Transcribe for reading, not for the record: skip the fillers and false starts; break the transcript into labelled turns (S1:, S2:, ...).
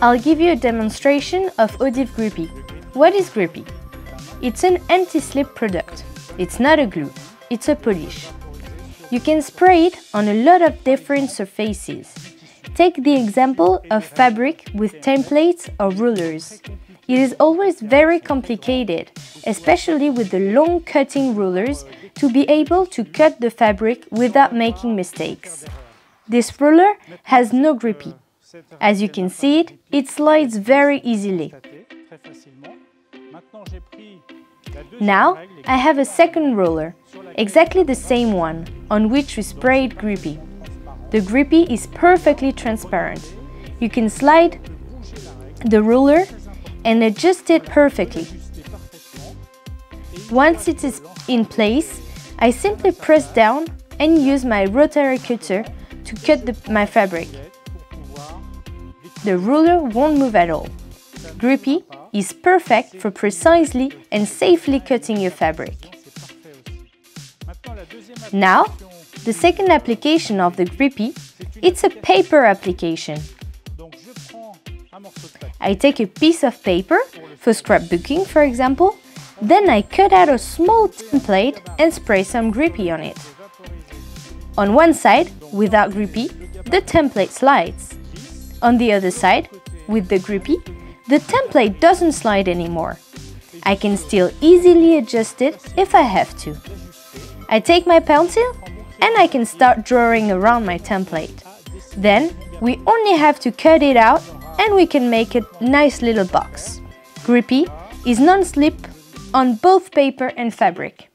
S1: I'll give you a demonstration of Odiv Grippy. What is Grippy? It's an anti-slip product. It's not a glue, it's a polish. You can spray it on a lot of different surfaces. Take the example of fabric with templates or rulers. It is always very complicated, especially with the long cutting rulers, to be able to cut the fabric without making mistakes. This ruler has no grippy. As you can see it slides very easily. Now I have a second ruler, exactly the same one, on which we sprayed grippy. The grippy is perfectly transparent. You can slide the ruler and adjust it perfectly. Once it is in place, I simply press down and use my rotary cutter to cut my fabric. The ruler won't move at all. Grippy is perfect for precisely and safely cutting your fabric. Now, the second application of the Grippy, it's a paper application. I take a piece of paper, for scrapbooking for example, then I cut out a small template and spray some Grippy on it. On one side, without Grippy, the template slides. On the other side, with the Grippy, the template doesn't slide anymore. I can still easily adjust it if I have to. I take my pencil and I can start drawing around my template. Then we only have to cut it out and we can make a nice little box. Grippy is non-slip on both paper and fabric.